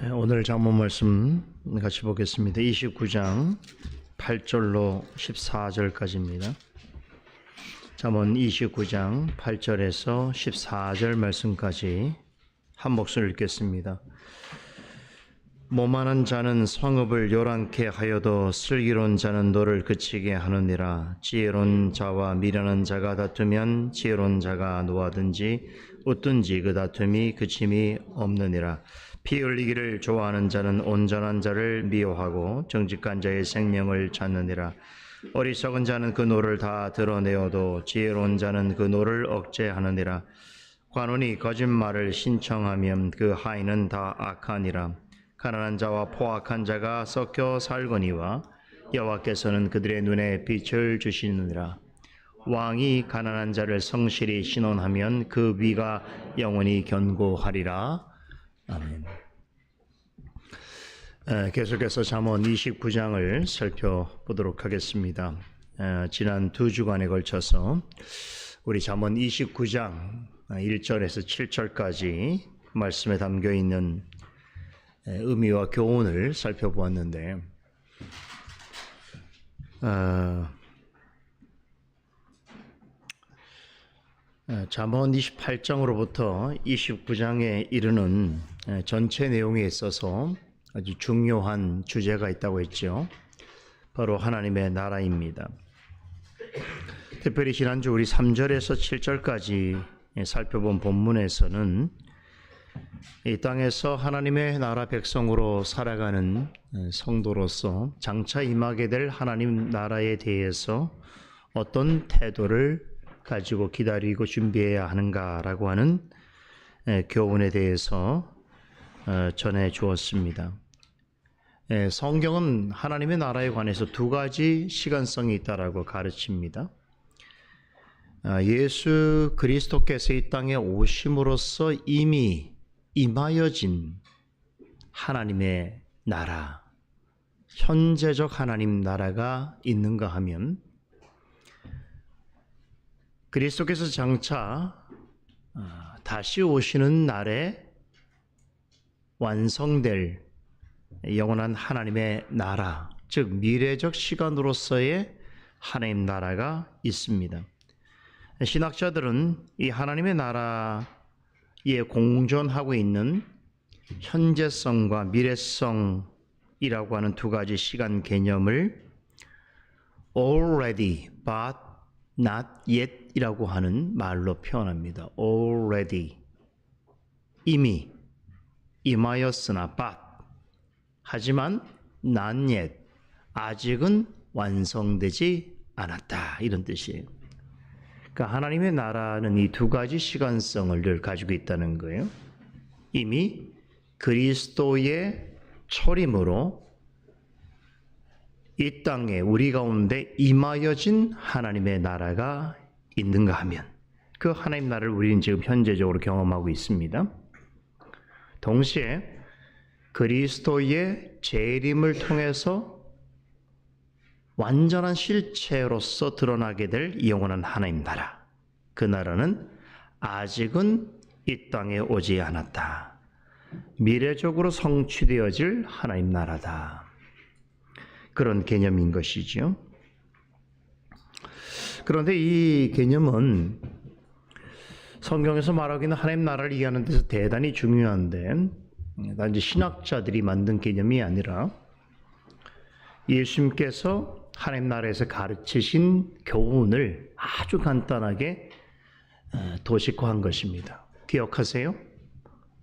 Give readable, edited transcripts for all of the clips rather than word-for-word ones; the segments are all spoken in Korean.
오늘 잠언 말씀 같이 보겠습니다. 29장 8절로 14절까지입니다. 잠언 29장 8절에서 14절 말씀까지 한 목소리 읽겠습니다. 모만한 자는 성읍을 요란케 하여도 슬기로운 자는 노를 그치게 하느니라. 지혜로운 자와 미련한 자가 다투면 지혜로운 자가 노하든지 웃든지 그 다툼이 그침이 없느니라. 피 흘리기를 좋아하는 자는 온전한 자를 미워하고 정직한 자의 생명을 찾느니라. 어리석은 자는 그 노를 다 드러내어도 지혜로운 자는 그 노를 억제하느니라. 관원이 거짓말을 신청하면 그 하인은 다 악하니라. 가난한 자와 포악한 자가 섞여 살거니와 여호와께서는 그들의 눈에 빛을 주시느니라. 왕이 가난한 자를 성실히 신원하면 그 위가 영원히 견고하리라. 아멘. 계속해서 잠언 29장을 살펴보도록 하겠습니다. 지난 두 주간에 걸쳐서 우리 잠언 29장 1절에서 7절까지 말씀에 담겨 있는 의미와 교훈을 살펴보았는데, 잠언 28장으로부터 29장에 이르는 전체 내용에 있어서 아주 중요한 주제가 있다고 했죠. 바로 하나님의 나라입니다. 특별히 지난주 우리 3절에서 7절까지 살펴본 본문에서는 이 땅에서 하나님의 나라 백성으로 살아가는 성도로서 장차 임하게 될 하나님 나라에 대해서 어떤 태도를 가지고 기다리고 준비해야 하는가라고 하는 교훈에 대해서 전해 주었습니다. 성경은 하나님의 나라에 관해서 두 가지 시간성이 있다라고 가르칩니다. 예수 그리스도께서 이 땅에 오심으로써 이미 임하여진 하나님의 나라, 현재적 하나님 나라가 있는가 하면, 그리스도께서 장차 다시 오시는 날에 완성될 영원한 하나님의 나라, 즉 미래적 시간으로서의 하나님 나라가 있습니다. 신학자들은 이 하나님의 나라에 공존하고 있는 현재성과 미래성이라고 하는 두 가지 시간 개념을 already but not yet 이라고 하는 말로 표현합니다. already, 이미 임하였으나 but, 하지만 not yet, 아직은 완성되지 않았다, 이런 뜻이에요. 그러니까 하나님의 나라는 이 두 가지 시간성을 늘 가지고 있다는 거예요. 이미 그리스도의 초림으로 이 땅에 우리 가운데 임하여진 하나님의 나라가 있는가 하면, 그 하나님 나라를 우리는 지금 현재적으로 경험하고 있습니다. 동시에 그리스도의 재림을 통해서 완전한 실체로서 드러나게 될 영원한 하나님 나라, 그 나라는 아직은 이 땅에 오지 않았다. 미래적으로 성취되어질 하나님 나라다. 그런 개념인 것이죠. 그런데 이 개념은 성경에서 말하고 있는 하나님 나라를 이해하는 데서 대단히 중요한데, 단지 신학자들이 만든 개념이 아니라 예수님께서 하나님 나라에서 가르치신 교훈을 아주 간단하게 도식화한 것입니다. 기억하세요?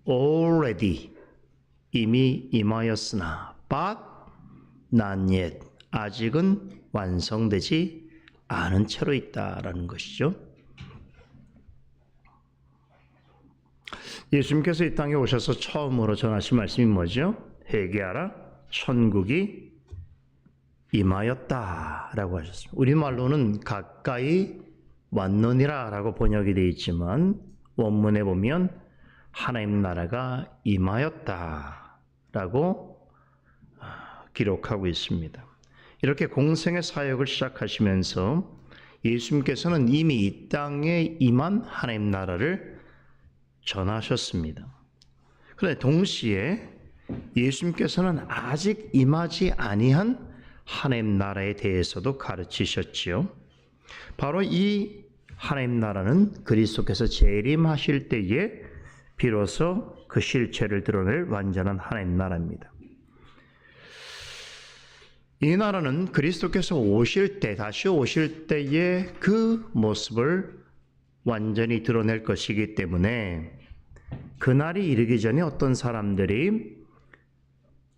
already, 이미 임하였으나 but not yet, 아직은 완성되지 않은 채로 있다라는 것이죠. 예수님께서 이 땅에 오셔서 처음으로 전하신 말씀이 뭐죠? 회개하라, 천국이 임하였다라고 하셨습니다. 우리말로는 가까이 왔느니라라고 번역이 되어 있지만 원문에 보면 하나님 나라가 임하였다라고 기록하고 있습니다. 이렇게 공생의 사역을 시작하시면서 예수님께서는 이미 이 땅에 임한 하나님 나라를 전하셨습니다. 그런데 동시에 예수님께서는 아직 임하지 아니한 하나님 나라에 대해서도 가르치셨지요. 바로 이 하나님 나라는 그리스도께서 재림하실 때에 비로소 그 실체를 드러낼 완전한 하나님 나라입니다. 이 나라는 그리스도께서 오실 때, 다시 오실 때의 그 모습을 완전히 드러낼 것이기 때문에 그날이 이르기 전에 어떤 사람들이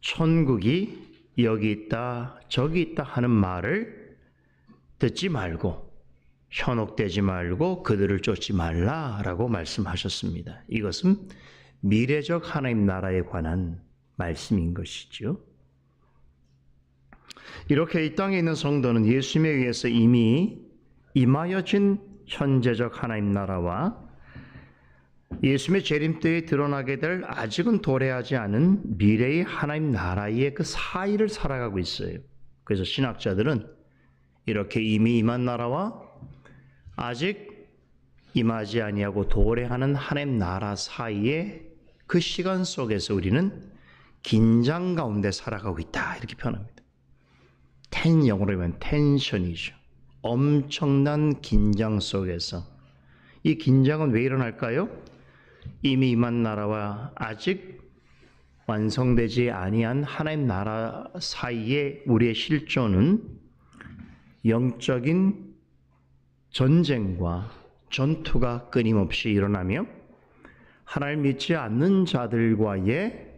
천국이 여기 있다, 저기 있다 하는 말을 듣지 말고 현혹되지 말고 그들을 쫓지 말라라고 말씀하셨습니다. 이것은 미래적 하나님 나라에 관한 말씀인 것이죠. 이렇게 이 땅에 있는 성도는 예수님에 의해서 이미 임하여진 현재적 하나님 나라와 예수님의 재림 때에 드러나게 될 아직은 도래하지 않은 미래의 하나님 나라의 그 사이를 살아가고 있어요. 그래서 신학자들은 이렇게 이미 임한 나라와 아직 임하지 아니하고 도래하는 하나님 나라 사이에 그 시간 속에서 우리는 긴장 가운데 살아가고 있다 이렇게 표현합니다. 영어로 하면 텐션이죠. 엄청난 긴장 속에서. 이 긴장은 왜 일어날까요? 이미 임한 나라와 아직 완성되지 아니한 하나님 나라 사이에 우리의 실존은 영적인 전쟁과 전투가 끊임없이 일어나며 하나님 믿지 않는 자들과의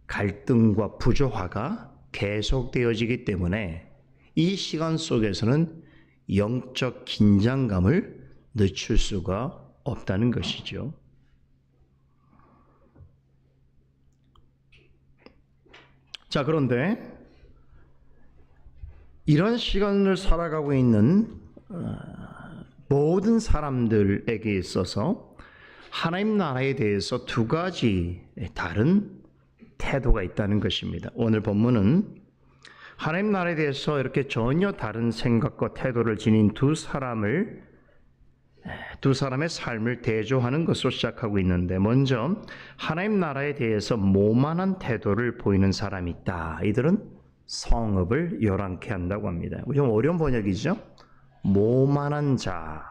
갈등과 부조화가 계속되어지기 때문에 이 시간 속에서는 영적 긴장감을 늦출 수가 없다는 것이죠. 자, 그런데 이런 시간을 살아가고 있는 모든 사람들에게 있어서 하나님 나라에 대해서 두 가지 다른 태도가 있다는 것입니다. 오늘 본문은 하나님 나라에 대해서 이렇게 전혀 다른 생각과 태도를 지닌 두 사람의 삶을 대조하는 것으로 시작하고 있는데, 먼저 하나님 나라에 대해서 모만한 태도를 보이는 사람이 있다. 이들은 성읍을 요란케 한다고 합니다. 좀 어려운 번역이죠. 모만한 자,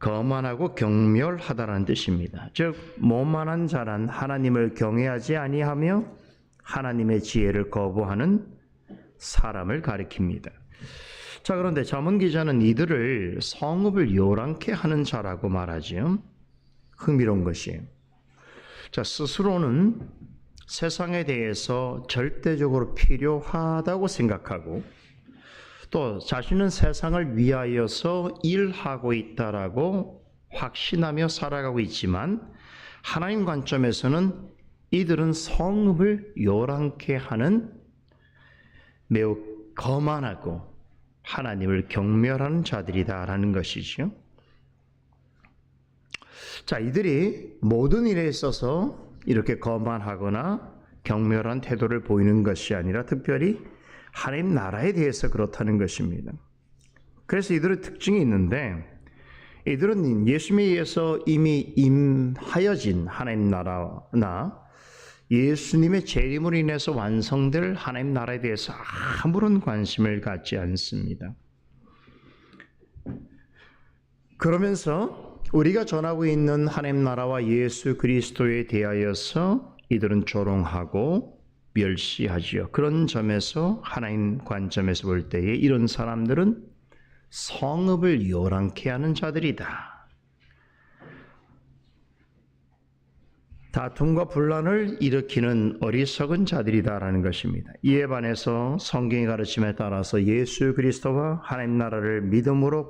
거만하고 경멸하다라는 뜻입니다. 즉 모만한 자란 하나님을 경외하지 아니하며 하나님의 지혜를 거부하는 사람을 가리킵니다. 자, 그런데 잠언 기자는 이들을 성읍을 요란케 하는 자라고 말하지요. 흥미로운 것이, 자, 스스로는 세상에 대해서 절대적으로 필요하다고 생각하고 또 자신은 세상을 위하여서 일하고 있다라고 확신하며 살아가고 있지만 하나님 관점에서는 이들은 성읍을 요란케 하는 매우 거만하고 하나님을 경멸하는 자들이다라는 것이죠. 자, 이들이 모든 일에 있어서 이렇게 거만하거나 경멸한 태도를 보이는 것이 아니라 특별히 하나님 나라에 대해서 그렇다는 것입니다. 그래서 이들의 특징이 있는데, 이들은 예수님에 의해서 이미 임하여진 하나님 나라나 예수님의 재림으로 인해서 완성될 하나님 나라에 대해서 아무런 관심을 갖지 않습니다. 그러면서 우리가 전하고 있는 하나님 나라와 예수 그리스도에 대하여서 이들은 조롱하고 멸시하지요. 그런 점에서 하나님 관점에서 볼 때에 이런 사람들은 성읍을 요란케 하는 자들이다. 다툼과 분란을 일으키는 어리석은 자들이다라는 것입니다. 이에 반해서 성경의 가르침에 따라서 예수 그리스도와 하나님 나라를 믿음으로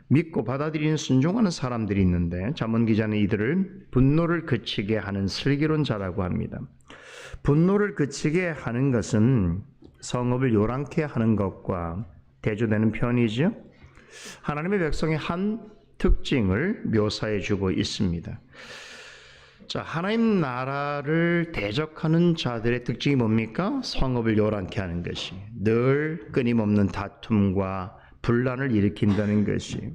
믿고 받아들이는 순종하는 사람들이 있는데, 잠언 기자는 이들을 분노를 그치게 하는 슬기로운 자라고 합니다. 분노를 그치게 하는 것은 성읍을 요란케 하는 것과 대조되는 편이죠. 하나님의 백성의 한 특징을 묘사해 주고 있습니다. 자, 하나님 나라를 대적하는 자들의 특징이 뭡니까? 성읍을 요란케 하는 것이, 늘 끊임없는 다툼과 분란을 일으킨다는 것이.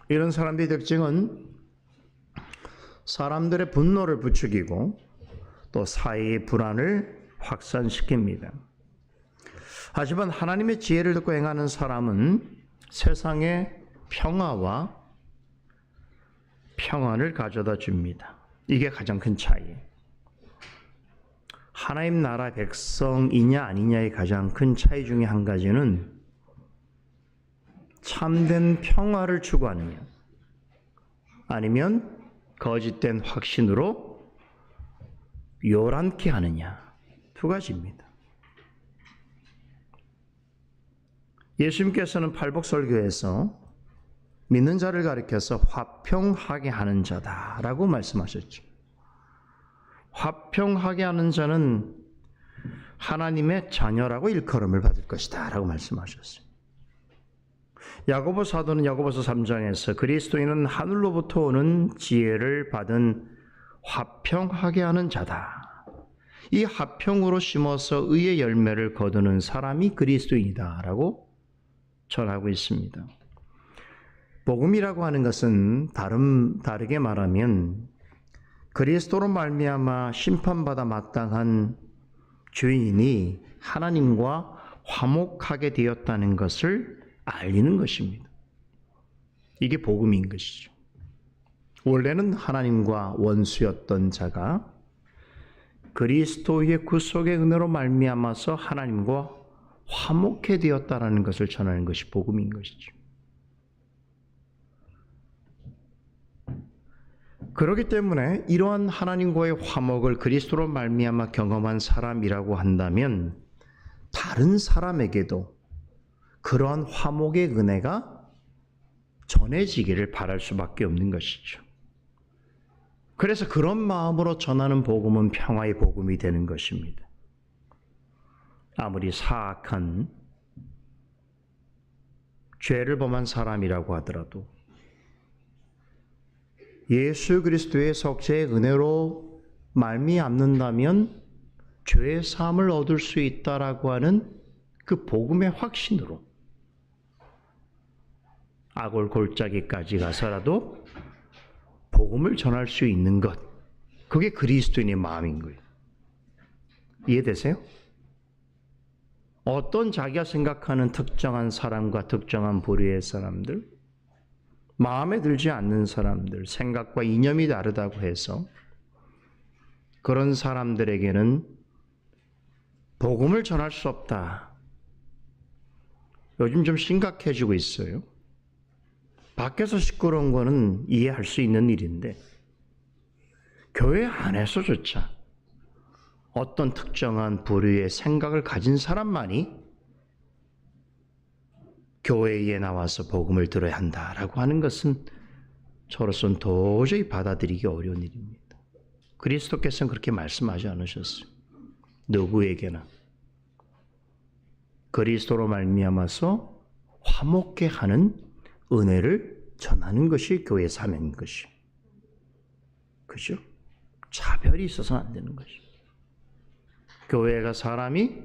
이런 사람들의 특징은 사람들의 분노를 부추기고 또 사회의 불안을 확산시킵니다. 하지만 하나님의 지혜를 듣고 행하는 사람은 세상에 평화와 평안을 가져다 줍니다. 이게 가장 큰 차이예요. 하나님 나라 백성이냐 아니냐의 가장 큰 차이 중에 한 가지는 참된 평화를 추구하느냐 아니면 거짓된 확신으로 요란케 하느냐, 두 가지입니다. 예수님께서는 팔복설교에서 믿는 자를 가리켜서 화평하게 하는 자다라고 말씀하셨죠. 화평하게 하는 자는 하나님의 자녀라고 일컬음을 받을 것이다 라고 말씀하셨어요. 야고보 사도는 야고보서 3장에서 그리스도인은 하늘로부터 오는 지혜를 받은 화평하게 하는 자다. 이 화평으로 심어서 의의 열매를 거두는 사람이 그리스도인이다 라고 전하고 있습니다. 복음이라고 하는 것은 다르게 말하면 그리스도로 말미암아 심판받아 마땅한 죄인이 하나님과 화목하게 되었다는 것을 알리는 것입니다. 이게 복음인 것이죠. 원래는 하나님과 원수였던 자가 그리스도의 구속의 은혜로 말미암아서 하나님과 화목해 되었다는 것을 전하는 것이 복음인 것이죠. 그렇기 때문에 이러한 하나님과의 화목을 그리스도로 말미암아 경험한 사람이라고 한다면 다른 사람에게도 그러한 화목의 은혜가 전해지기를 바랄 수밖에 없는 것이죠. 그래서 그런 마음으로 전하는 복음은 평화의 복음이 되는 것입니다. 아무리 사악한 죄를 범한 사람이라고 하더라도 예수 그리스도의 속죄의 은혜로 말미암는다면 죄의 사함을 얻을 수 있다라고 하는 그 복음의 확신으로 악을 골짜기까지 가서라도 복음을 전할 수 있는 것, 그게 그리스도인의 마음인 거예요. 이해되세요? 어떤 자기가 생각하는 특정한 사람과 특정한 부류의 사람들, 마음에 들지 않는 사람들, 생각과 이념이 다르다고 해서 그런 사람들에게는 복음을 전할 수 없다. 요즘 좀 심각해지고 있어요. 밖에서 시끄러운 거는 이해할 수 있는 일인데 교회 안에서조차 어떤 특정한 부류의 생각을 가진 사람만이 교회에 나와서 복음을 들어야 한다라고 하는 것은 저로서는 도저히 받아들이기 어려운 일입니다. 그리스도께서는 그렇게 말씀하지 않으셨어요. 누구에게나 그리스도로 말미암아서 화목케 하는 은혜를 전하는 것이 교회의 사명인 것이요. 그죠? 차별이 있어서는 안 되는 것이요. 교회가 사람이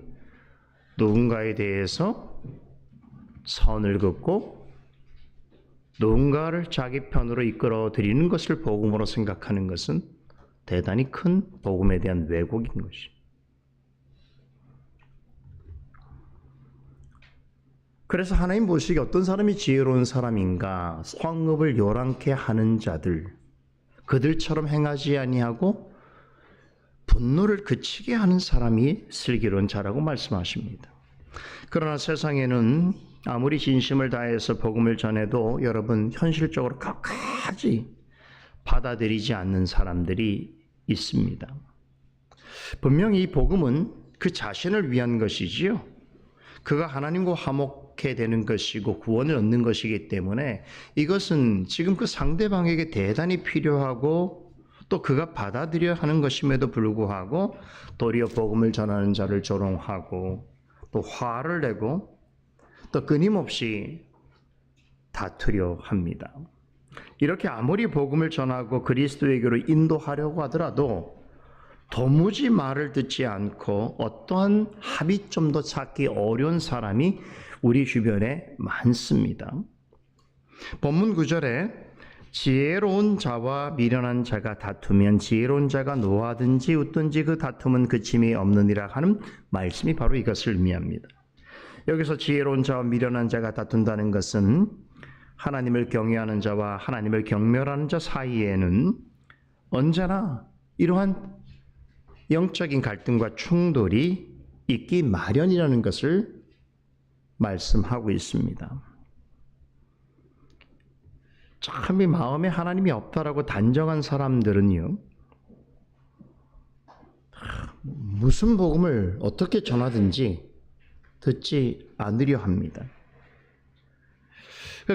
누군가에 대해서 선을 긋고 누군가를 자기 편으로 이끌어 드리는 것을 복음으로 생각하는 것은 대단히 큰 복음에 대한 왜곡인 것이죠. 그래서 하나님 보시기에 어떤 사람이 지혜로운 사람인가? 성읍을 요란케 하는 자들, 그들처럼 행하지 아니하고 분노를 그치게 하는 사람이 슬기로운 자라고 말씀하십니다. 그러나 세상에는 아무리 진심을 다해서 복음을 전해도 여러분 현실적으로 끝까지 받아들이지 않는 사람들이 있습니다. 분명히 이 복음은 그 자신을 위한 것이지요. 그가 하나님과 화목해 되는 것이고 구원을 얻는 것이기 때문에 이것은 지금 그 상대방에게 대단히 필요하고 또 그가 받아들여야 하는 것임에도 불구하고 도리어 복음을 전하는 자를 조롱하고 또 화를 내고 또 끊임없이 다투려 합니다. 이렇게 아무리 복음을 전하고 그리스도에게로 인도하려고 하더라도 도무지 말을 듣지 않고 어떠한 합의점도 찾기 어려운 사람이 우리 주변에 많습니다. 본문 9절에 지혜로운 자와 미련한 자가 다투면 지혜로운 자가 노하든지 웃든지 그 다툼은 그침이 없느니라 하는 말씀이 바로 이것을 의미합니다. 여기서 지혜로운 자와 미련한 자가 다툰다는 것은 하나님을 경외하는 자와 하나님을 경멸하는 자 사이에는 언제나 이러한 영적인 갈등과 충돌이 있기 마련이라는 것을 말씀하고 있습니다. 참 이 마음에 하나님이 없다라고 단정한 사람들은요, 무슨 복음을 어떻게 전하든지 듣지 않으려 합니다.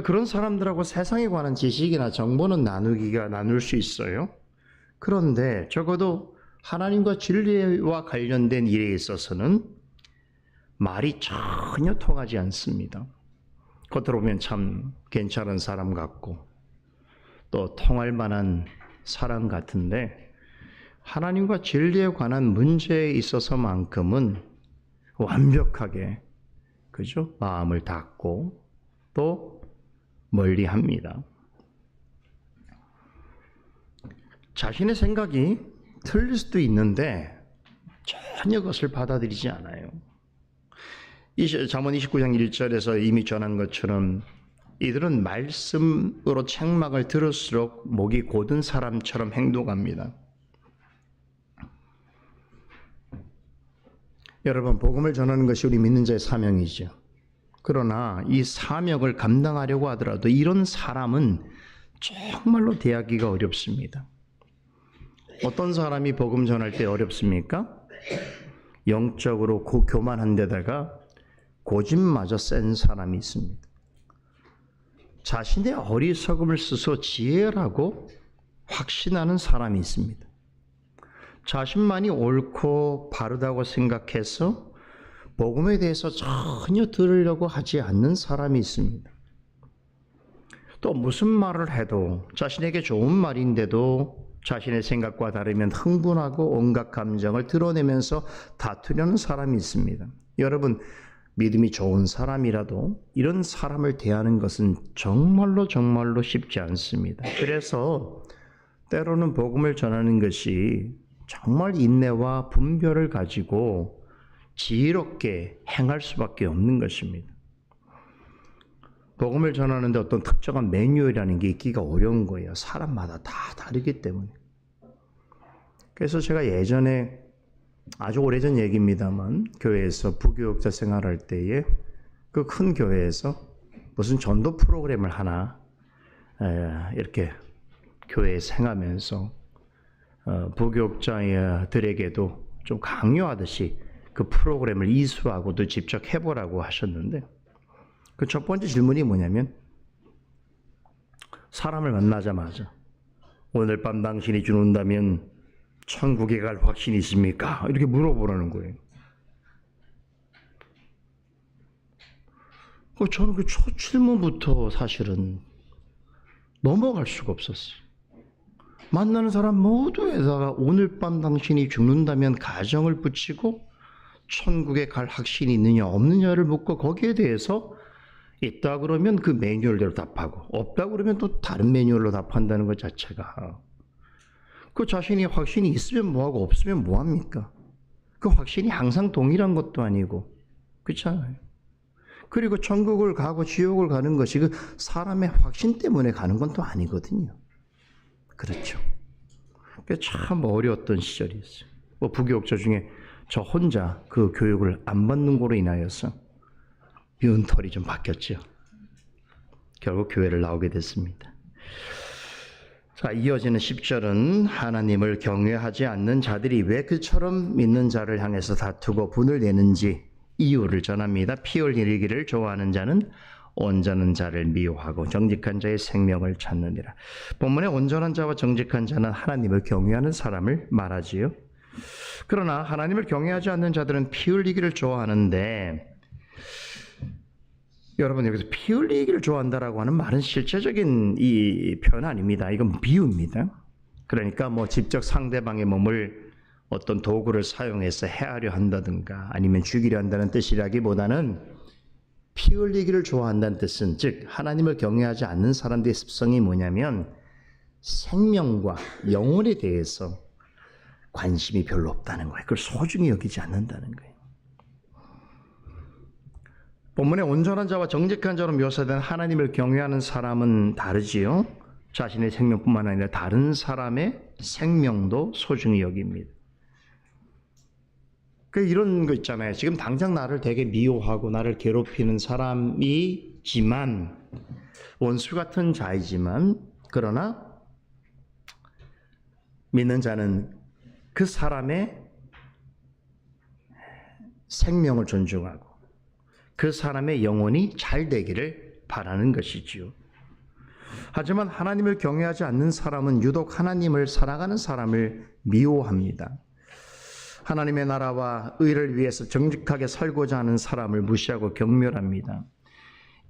그런 사람들하고 세상에 관한 지식이나 정보는 나눌 수 있어요. 그런데 적어도 하나님과 진리와 관련된 일에 있어서는 말이 전혀 통하지 않습니다. 겉으로 보면 참 괜찮은 사람 같고 또 통할 만한 사람 같은데 하나님과 진리에 관한 문제에 있어서만큼은 완벽하게 그죠? 마음을 닫고 또 멀리합니다. 자신의 생각이 틀릴 수도 있는데 전혀 그것을 받아들이지 않아요. 잠언 29장 1절에서 이미 전한 것처럼 이들은 말씀으로 책망을 들을수록 목이 곧은 사람처럼 행동합니다. 여러분, 복음을 전하는 것이 우리 믿는 자의 사명이죠. 그러나 이 사명을 감당하려고 하더라도 이런 사람은 정말로 대하기가 어렵습니다. 어떤 사람이 복음 전할 때 어렵습니까? 영적으로 교만한 데다가 고집마저 센 사람이 있습니다. 자신의 어리석음을 스스로 지혜라고 확신하는 사람이 있습니다. 자신만이 옳고 바르다고 생각해서 복음에 대해서 전혀 들으려고 하지 않는 사람이 있습니다. 또 무슨 말을 해도 자신에게 좋은 말인데도 자신의 생각과 다르면 흥분하고 온갖 감정을 드러내면서 다투려는 사람이 있습니다. 여러분, 믿음이 좋은 사람이라도 이런 사람을 대하는 것은 정말로 쉽지 않습니다. 그래서 때로는 복음을 전하는 것이 정말 인내와 분별을 가지고 지혜롭게 행할 수밖에 없는 것입니다. 복음을 전하는데 어떤 특정한 매뉴얼이라는 게 있기가 어려운 거예요. 사람마다 다 다르기 때문에. 그래서 제가 예전에 아주 오래전 얘기입니다만 교회에서 부교육자 생활할 때에 그 큰 교회에서 무슨 전도 프로그램을 하나 이렇게 교회에 행하면서 부교육자들에게도 좀 강요하듯이 그 프로그램을 이수하고도 직접 해보라고 하셨는데 그 첫 번째 질문이 뭐냐면 사람을 만나자마자 오늘 밤 당신이 죽는다면 천국에 갈 확신이 있습니까? 이렇게 물어보라는 거예요. 저는 그 첫 질문부터 사실은 넘어갈 수가 없었어요. 만나는 사람 모두에다가 오늘 밤 당신이 죽는다면 가정을 붙이고 천국에 갈 확신이 있느냐 없느냐를 묻고 거기에 대해서 있다 그러면 그 매뉴얼대로 답하고 없다 그러면 또 다른 매뉴얼로 답한다는 것 자체가 그 자신이 확신이 있으면 뭐하고 없으면 뭐합니까? 그 확신이 항상 동일한 것도 아니고 그렇잖아요. 그리고 천국을 가고 지옥을 가는 것이 그 사람의 확신 때문에 가는 건 또 아니거든요. 그렇죠. 참 어려웠던 시절이었어요. 부교육자 중에 저 혼자 그 교육을 안 받는 거로 인하여서 윤털이 좀 바뀌었죠. 결국 교회를 나오게 됐습니다. 자, 이어지는 10절은 하나님을 경외하지 않는 자들이 왜 그처럼 믿는 자를 향해서 다투고 분을 내는지 이유를 전합니다. 피 흘리기를 좋아하는 자는 온전한 자를 미워하고 정직한 자의 생명을 찾느니라. 본문에 온전한 자와 정직한 자는 하나님을 경외하는 사람을 말하지요. 그러나 하나님을 경외하지 않는 자들은 피 흘리기를 좋아하는데 여러분 여기서 피 흘리기를 좋아한다라고 하는 말은 실제적인 이 표현 아닙니다. 이건 비유입니다. 그러니까 직접 상대방의 몸을 어떤 도구를 사용해서 해하려 한다든가 아니면 죽이려 한다는 뜻이라기보다는 피 흘리기를 좋아한다는 뜻은 즉 하나님을 경외하지 않는 사람들의 습성이 뭐냐면 생명과 영혼에 대해서 관심이 별로 없다는 거예요. 그걸 소중히 여기지 않는다는 거예요. 본문에 온전한 자와 정직한 자로 묘사된 하나님을 경외하는 사람은 다르지요. 자신의 생명뿐만 아니라 다른 사람의 생명도 소중히 여깁니다. 이런 거 있잖아요. 지금 당장 나를 되게 미워하고 나를 괴롭히는 사람이지만, 원수 같은 자이지만, 그러나 믿는 자는 그 사람의 생명을 존중하고 그 사람의 영혼이 잘 되기를 바라는 것이지요. 하지만 하나님을 경외하지 않는 사람은 유독 하나님을 사랑하는 사람을 미워합니다. 하나님의 나라와 의를 위해서 정직하게 살고자 하는 사람을 무시하고 경멸합니다.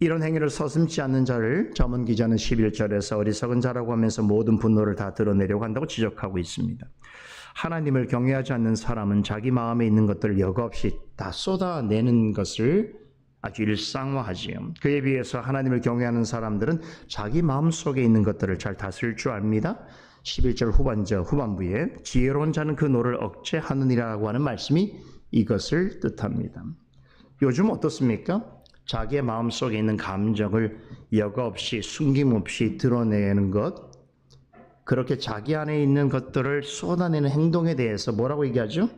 이런 행위를 서슴지 않는 자를 잠언 기자는 11절에서 어리석은 자라고 하면서 모든 분노를 다 드러내려고 한다고 지적하고 있습니다. 하나님을 경외하지 않는 사람은 자기 마음에 있는 것들을 여과없이 다 쏟아내는 것을 아주 일상화하지요. 그에 비해서 하나님을 경외하는 사람들은 자기 마음속에 있는 것들을 잘 다스릴 줄 압니다. 11절 후반부에 지혜로운 자는 그 노를 억제하느니라고 하는 말씀이 이것을 뜻합니다. 요즘 어떻습니까? 자기의 마음속에 있는 감정을 여과없이 숨김없이 드러내는 것, 그렇게 자기 안에 있는 것들을 쏟아내는 행동에 대해서 뭐라고 얘기하죠?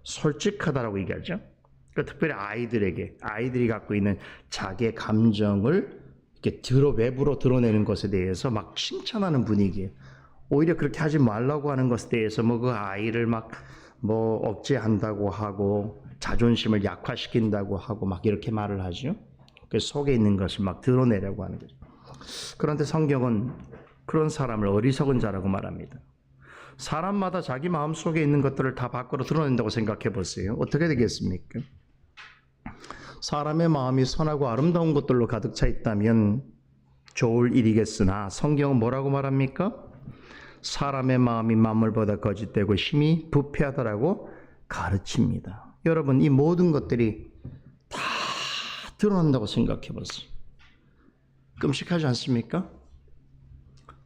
솔직하다라고 얘기하죠. 특별히 아이들이 갖고 있는 자기의 감정을 이렇게 외부로 드러내는 것에 대해서 막 칭찬하는 분위기예요. 오히려 그렇게 하지 말라고 하는 것에 대해서 그 아이를 억제한다고 하고 자존심을 약화시킨다고 하고 막 이렇게 말을 하죠. 그 속에 있는 것을 막 드러내려고 하는 거죠. 그런데 성경은 그런 사람을 어리석은 자라고 말합니다. 사람마다 자기 마음속에 있는 것들을 다 밖으로 드러낸다고 생각해 보세요. 어떻게 되겠습니까? 사람의 마음이 선하고 아름다운 것들로 가득 차 있다면 좋을 일이겠으나 성경은 뭐라고 말합니까? 사람의 마음이 만물보다 거짓되고 심히 부패하다라고 가르칩니다. 여러분, 이 모든 것들이 다 드러난다고 생각해 보세요. 끔찍하지 않습니까?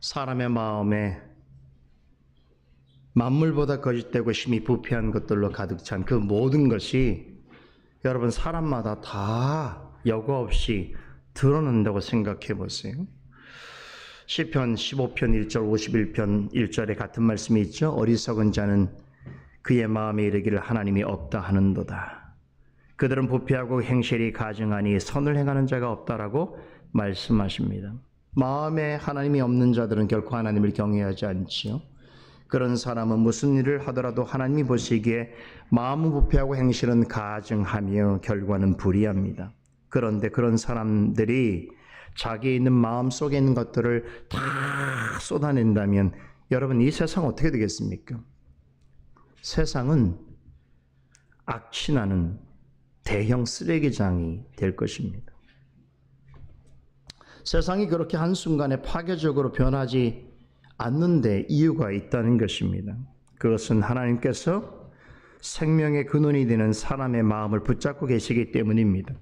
사람의 마음에 만물보다 거짓되고 심히 부패한 것들로 가득 찬 그 모든 것이 여러분 사람마다 다 여과 없이 드러난다고 생각해 보세요. 시편 15편 1절 51편 1절에 같은 말씀이 있죠. 어리석은 자는 그의 마음에 이르기를 하나님이 없다 하는도다. 그들은 부패하고 행실이 가증하니 선을 행하는 자가 없다라고 말씀하십니다. 마음에 하나님이 없는 자들은 결코 하나님을 경외하지 않지요. 그런 사람은 무슨 일을 하더라도 하나님이 보시기에 마음은 부패하고 행실은 가증하며 결과는 불의합니다. 그런데 그런 사람들이 자기에 있는 마음 속에 있는 것들을 다 쏟아낸다면 여러분 이 세상 어떻게 되겠습니까? 세상은 악취나는 대형 쓰레기장이 될 것입니다. 세상이 그렇게 한순간에 파괴적으로 변하지 않는데 이유가 있다는 것입니다. 그것은 하나님께서 생명의 근원이 되는 사람의 마음을 붙잡고 계시기 때문입니다.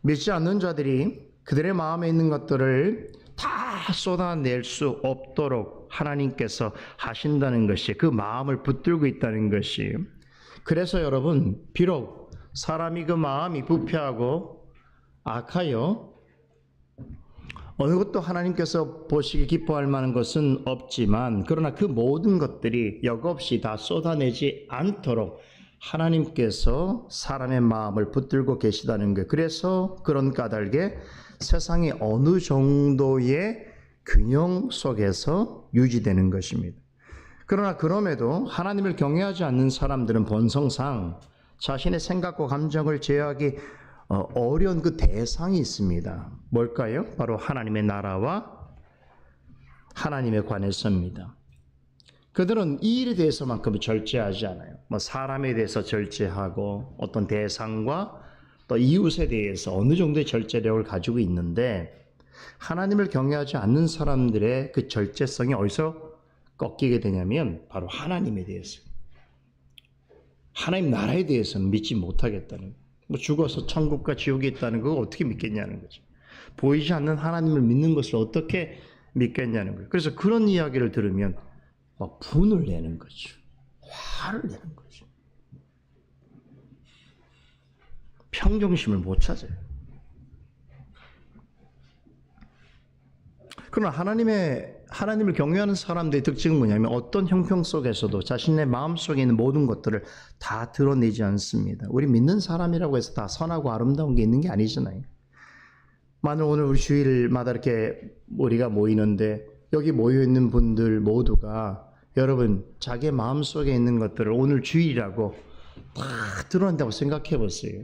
믿지 않는 자들이 그들의 마음에 있는 것들을 다 쏟아낼 수 없도록 하나님께서 하신다는 것이 그 마음을 붙들고 있다는 것이. 그래서 여러분 비록 사람이 그 마음이 부패하고 악하여 어느 것도 하나님께서 보시기 기뻐할 만한 것은 없지만 그러나 그 모든 것들이 여과없이 다 쏟아내지 않도록 하나님께서 사람의 마음을 붙들고 계시다는 것. 그래서 그런 까닭에 세상이 어느 정도의 균형 속에서 유지되는 것입니다. 그러나 그럼에도 하나님을 경외하지 않는 사람들은 본성상 자신의 생각과 감정을 제어하기 어려운 그 대상이 있습니다. 뭘까요? 바로 하나님의 나라와 하나님에 관해서입니다. 그들은 이 일에 대해서만큼은 절제하지 않아요. 사람에 대해서 절제하고 어떤 대상과 또 이웃에 대해서 어느 정도의 절제력을 가지고 있는데 하나님을 경외하지 않는 사람들의 그 절제성이 어디서 꺾이게 되냐면 바로 하나님에 대해서. 하나님 나라에 대해서는 믿지 못하겠다는 거예요. 죽어서 천국과 지옥이 있다는 거 어떻게 믿겠냐는 거죠. 보이지 않는 하나님을 믿는 것을 어떻게 믿겠냐는 거예요. 그래서 그런 이야기를 들으면 막 분을 내는 거죠. 화를 내는 거죠. 평정심을 못 찾아요. 그러나 하나님을 경외하는 사람들의 특징은 뭐냐면 어떤 형편 속에서도 자신의 마음속에 있는 모든 것들을 다 드러내지 않습니다. 우리 믿는 사람이라고 해서 다 선하고 아름다운 게 있는 게 아니잖아요. 만일 오늘 우리 주일마다 이렇게 우리가 모이는데 여기 모여있는 분들 모두가 여러분 자기 마음속에 있는 것들을 오늘 주일이라고 다 드러낸다고 생각해 보세요.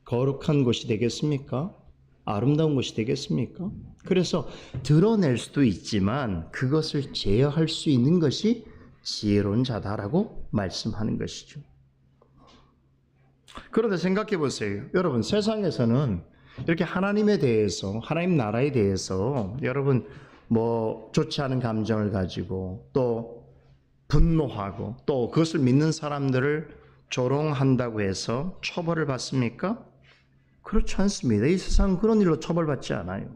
거룩한 곳이 되겠습니까? 아름다운 것이 되겠습니까? 그래서 드러낼 수도 있지만 그것을 제어할 수 있는 것이 지혜로운 자다라고 말씀하는 것이죠. 그런데 생각해 보세요. 여러분 세상에서는 이렇게 하나님에 대해서 하나님 나라에 대해서 여러분 뭐 좋지 않은 감정을 가지고 또 분노하고 또 그것을 믿는 사람들을 조롱한다고 해서 처벌을 받습니까? 그렇지 않습니다. 이 세상은 그런 일로 처벌받지 않아요.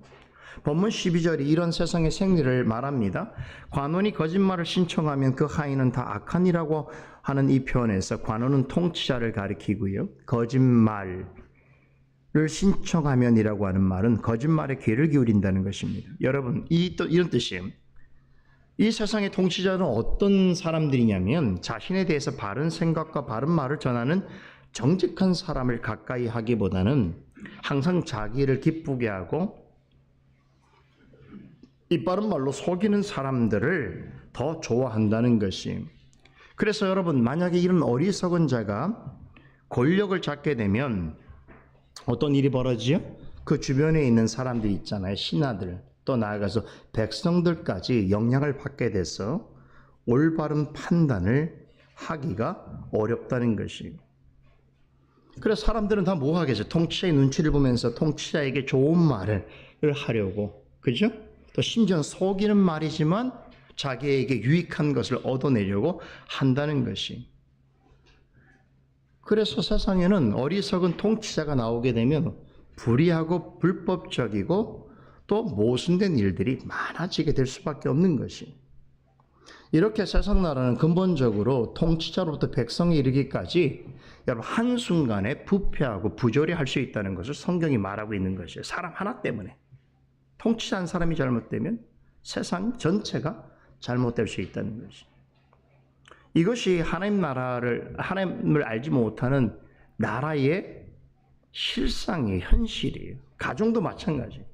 본문 12절이 이런 세상의 생리를 말합니다. 관원이 거짓말을 신청하면 그 하인은 다 악한 이라고 하는 이 표현에서 관원은 통치자를 가리키고요. 거짓말을 신청하면이라고 하는 말은 거짓말에 귀를 기울인다는 것입니다. 여러분 이런 뜻이에요. 이 세상의 통치자는 어떤 사람들이냐면 자신에 대해서 바른 생각과 바른 말을 전하는 정직한 사람을 가까이 하기보다는 항상 자기를 기쁘게 하고 이 바른 말로 속이는 사람들을 더 좋아한다는 것이. 그래서 여러분 만약에 이런 어리석은 자가 권력을 잡게 되면 어떤 일이 벌어지죠? 그 주변에 있는 사람들 있잖아요. 신하들 또 나아가서 백성들까지 영향을 받게 돼서 올바른 판단을 하기가 어렵다는 것이. 그래서 사람들은 다 뭐 하겠어요? 통치자의 눈치를 보면서 통치자에게 좋은 말을 하려고, 그죠? 또 심지어 속이는 말이지만 자기에게 유익한 것을 얻어내려고 한다는 것이. 그래서 세상에는 어리석은 통치자가 나오게 되면 불의하고 불법적이고 또 모순된 일들이 많아지게 될 수밖에 없는 것이. 이렇게 세상 나라는 근본적으로 통치자로부터 백성에 이르기까지 여러분 한순간에 부패하고 부조리할 수 있다는 것을 성경이 말하고 있는 것이에요. 사람 하나 때문에. 통치자 한 사람이 잘못되면 세상 전체가 잘못될 수 있다는 것이. 이것이 하나님을 알지 못하는 나라의 실상의 현실이에요. 가정도 마찬가지예요.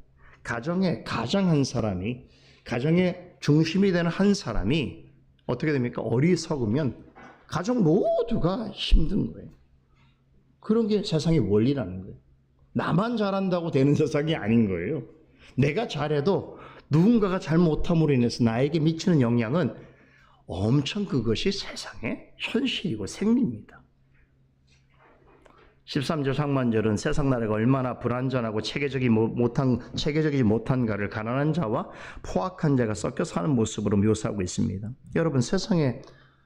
가정의 가장 한 사람이, 가정의 중심이 되는 한 사람이 어떻게 됩니까? 어리석으면 가정 모두가 힘든 거예요. 그런 게 세상의 원리라는 거예요. 나만 잘한다고 되는 세상이 아닌 거예요. 내가 잘해도 누군가가 잘못함으로 인해서 나에게 미치는 영향은 엄청 그것이 세상의 현실이고 생리입니다. 13절 상반절은 세상 나라가 얼마나 불완전하고 체계적이지 못한가를 가난한 자와 포악한 자가 섞여 사는 모습으로 묘사하고 있습니다. 여러분 세상에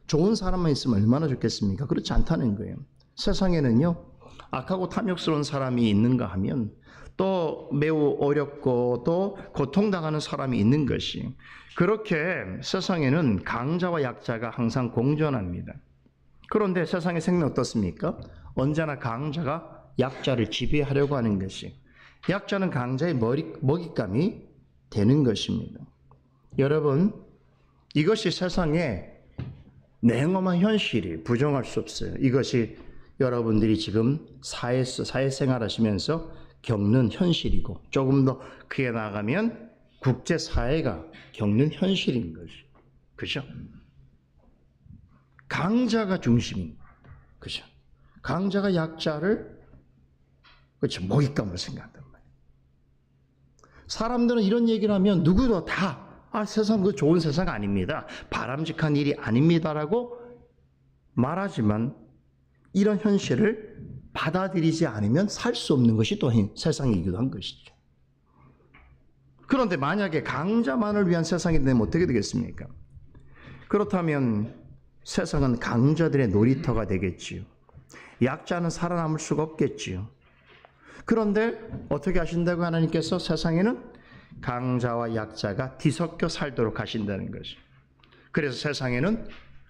좋은 사람만 있으면 얼마나 좋겠습니까? 그렇지 않다는 거예요. 세상에는요 악하고 탐욕스러운 사람이 있는가 하면 또 매우 어렵고 또 고통당하는 사람이 있는 것이. 그렇게 세상에는 강자와 약자가 항상 공존합니다. 그런데 세상의 생리는 어떻습니까? 언제나 강자가 약자를 지배하려고 하는 것이. 약자는 강자의 먹잇감이 되는 것입니다. 여러분 이것이 세상의 냉엄한 현실이 부정할 수 없어요. 이것이 여러분들이 지금 사회생활 하시면서 겪는 현실이고 조금 더 크게 나가면 국제사회가 겪는 현실인 것이. 그죠? 강자가 중심인. 그죠? 강자가 약자를 그렇죠. 먹잇감으로 생각한단 말이에요. 사람들은 이런 얘기를 하면 누구도 다 세상 그 좋은 세상 아닙니다. 바람직한 일이 아닙니다라고 말하지만 이런 현실을 받아들이지 않으면 살 수 없는 것이 또 세상이기도 한 것이죠. 그런데 만약에 강자만을 위한 세상이 되면 어떻게 되겠습니까? 그렇다면 세상은 강자들의 놀이터가 되겠지요. 약자는 살아남을 수가 없겠지요. 그런데 어떻게 하신다고 하나님께서 세상에는 강자와 약자가 뒤섞여 살도록 하신다는 것이죠. 그래서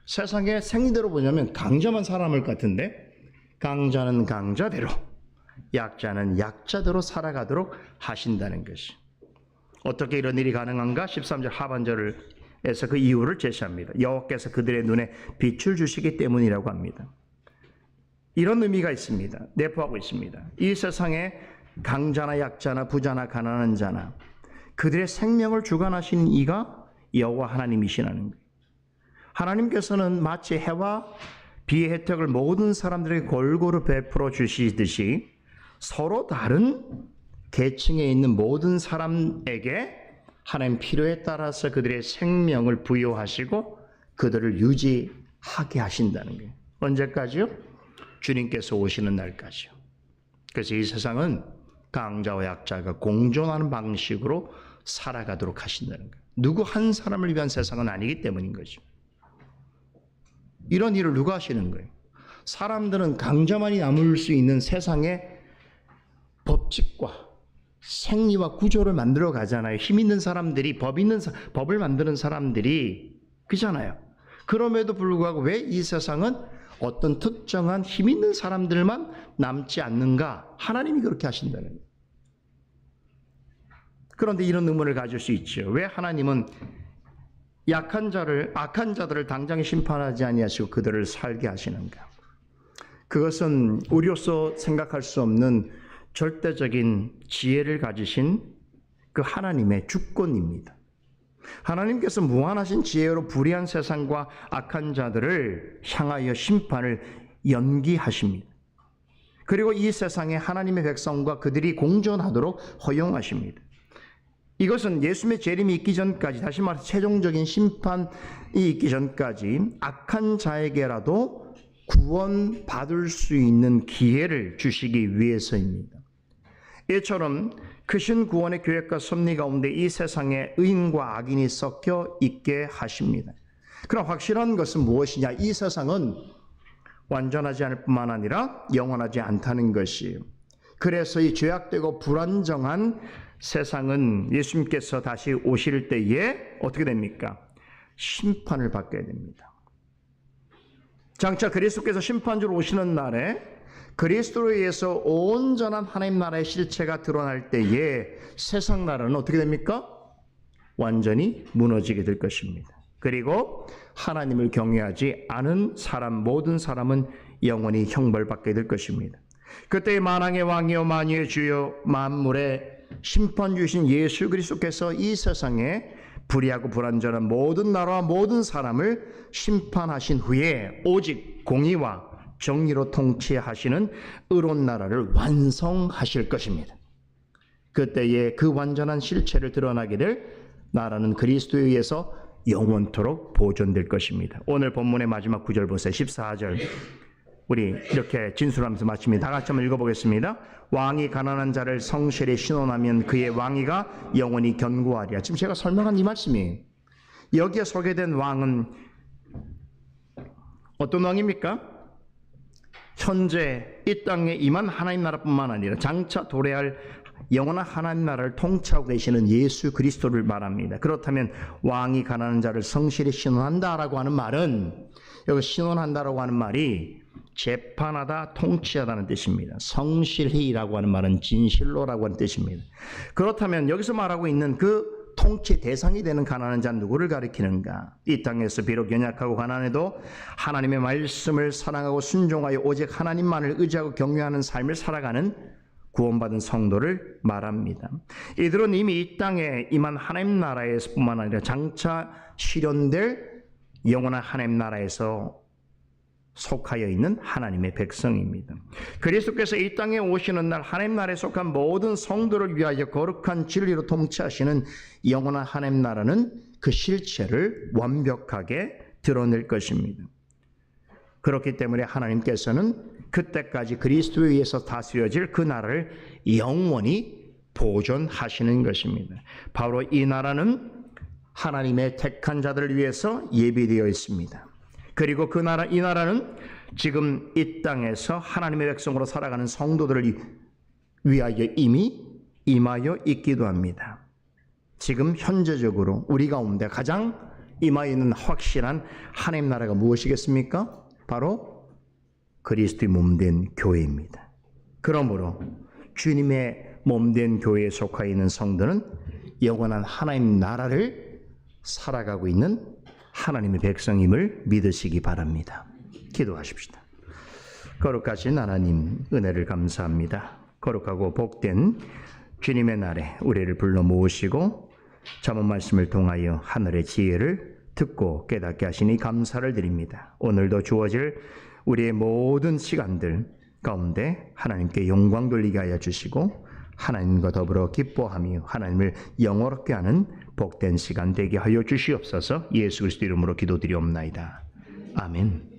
세상의 생리대로 보자면 강자만 살아남을 것 같은데 강자는 강자대로, 약자는 약자대로 살아가도록 하신다는 것이. 어떻게 이런 일이 가능한가? 13절 하반절에서 그 이유를 제시합니다. 여호와께서 그들의 눈에 빛을 주시기 때문이라고 합니다. 이런 의미가 있습니다. 내포하고 있습니다. 이 세상에 강자나 약자나 부자나 가난한 자나 그들의 생명을 주관하시는 이가 여호와 하나님이시라는 거예요. 하나님께서는 마치 해와 비의 혜택을 모든 사람들에게 골고루 베풀어 주시듯이 서로 다른 계층에 있는 모든 사람에게 하나님 필요에 따라서 그들의 생명을 부여하시고 그들을 유지하게 하신다는 거예요. 언제까지요? 주님께서 오시는 날까지요. 그래서 이 세상은 강자와 약자가 공존하는 방식으로 살아가도록 하신다는 거예요. 누구 한 사람을 위한 세상은 아니기 때문인 거죠. 이런 일을 누가 하시는 거예요? 사람들은 강자만이 남을 수 있는 세상의 법칙과 생리와 구조를 만들어 가잖아요. 힘 있는 사람들이, 법을 만드는 사람들이 그잖아요. 그럼에도 불구하고 왜 이 세상은 어떤 특정한 힘 있는 사람들만 남지 않는가? 하나님이 그렇게 하신다는 거예요. 그런데 이런 의문을 가질 수 있죠. 왜 하나님은 악한 자들을 당장 심판하지 아니하시고 그들을 살게 하시는가? 그것은 우리로서 생각할 수 없는 절대적인 지혜를 가지신 그 하나님의 주권입니다. 하나님께서 무한하신 지혜로 불의한 세상과 악한 자들을 향하여 심판을 연기하십니다. 그리고 이 세상에 하나님의 백성과 그들이 공존하도록 허용하십니다. 이것은 예수님의 재림이 있기 전까지, 다시 말해서 최종적인 심판이 있기 전까지 악한 자에게라도 구원받을 수 있는 기회를 주시기 위해서입니다. 이처럼 크신 구원의 계획과 섭리 가운데 이 세상에 의인과 악인이 섞여 있게 하십니다. 그럼 확실한 것은 무엇이냐? 이 세상은 완전하지 않을 뿐만 아니라 영원하지 않다는 것이에요. 그래서 이 죄악되고 불안정한 세상은 예수님께서 다시 오실 때에 어떻게 됩니까? 심판을 받게 됩니다. 장차 그리스도께서 심판주로 오시는 날에 그리스도로 의해서 온전한 하나님 나라의 실체가 드러날 때에 세상 나라는 어떻게 됩니까? 완전히 무너지게 될 것입니다. 그리고 하나님을 경외하지 않은 모든 사람은 영원히 형벌받게 될 것입니다. 그때 만왕의 왕이요 만유의 주요 만물의 심판 주신 예수 그리스도께서 이 세상에 불의하고 불완전한 모든 나라와 모든 사람을 심판하신 후에 오직 공의와 정의로 통치하시는 의로운 나라를 완성하실 것입니다. 그때에 그 완전한 실체를 드러나게 될 나라는 그리스도에 의해서 영원토록 보존될 것입니다. 오늘 본문의 마지막 구절 보세요. 14절. 우리 이렇게 진술하면서 마칩니다. 다 같이 한번 읽어보겠습니다. 왕이 가난한 자를 성실히 신원하면 그의 왕위가 영원히 견고하리라. 지금 제가 설명한 이 말씀이에요. 여기에 소개된 왕은 어떤 왕입니까? 현재 이 땅에 임한 하나님 나라뿐만 아니라 장차 도래할 영원한 하나님 나라를 통치하고 계시는 예수 그리스도를 말합니다. 그렇다면 왕이 가난한 자를 성실히 신원한다라고 하는 말은, 여기 신원한다라고 하는 말이 재판하다, 통치하다는 뜻입니다. 성실히라고 하는 말은 진실로라고 하는 뜻입니다. 그렇다면 여기서 말하고 있는 그 통치 대상이 되는 가난한 자는 누구를 가리키는가? 이 땅에서 비록 연약하고 가난해도 하나님의 말씀을 사랑하고 순종하여 오직 하나님만을 의지하고 경외하는 삶을 살아가는 구원받은 성도를 말합니다. 이들은 이미 이 땅에 임한 하나님 나라에서뿐만 아니라 장차 실현될 영원한 하나님 나라에서 속하여 있는 하나님의 백성입니다. 그리스도께서 이 땅에 오시는 날 하나님 나라에 속한 모든 성도를 위하여 거룩한 진리로 통치하시는 영원한 하나님 나라는 그 실체를 완벽하게 드러낼 것입니다. 그렇기 때문에 하나님께서는 그때까지 그리스도에 의해서 다스려질 그 나라를 영원히 보존하시는 것입니다. 바로 이 나라는 하나님의 택한 자들을 위해서 예비되어 있습니다. 그리고 이 나라는 지금 이 땅에서 하나님의 백성으로 살아가는 성도들을 위하여 이미 임하여 있기도 합니다. 지금 현재적으로 우리 가운데 가장 임하여 있는 확실한 하나님 나라가 무엇이겠습니까? 바로 그리스도의 몸된 교회입니다. 그러므로 주님의 몸된 교회에 속하여 있는 성도는 영원한 하나님 나라를 살아가고 있는 하나님의 백성임을 믿으시기 바랍니다. 기도하십시다. 거룩하신 하나님, 은혜를 감사합니다. 거룩하고 복된 주님의 날에 우리를 불러 모으시고 잠언 말씀을 통하여 하늘의 지혜를 듣고 깨닫게 하시니 감사를 드립니다. 오늘도 주어질 우리의 모든 시간들 가운데 하나님께 영광 돌리게 하여 주시고 하나님과 더불어 기뻐하며 하나님을 영화롭게 하는 복된 시간 되게 하여 주시옵소서. 예수 그리스도 이름으로 기도드리옵나이다. 아멘.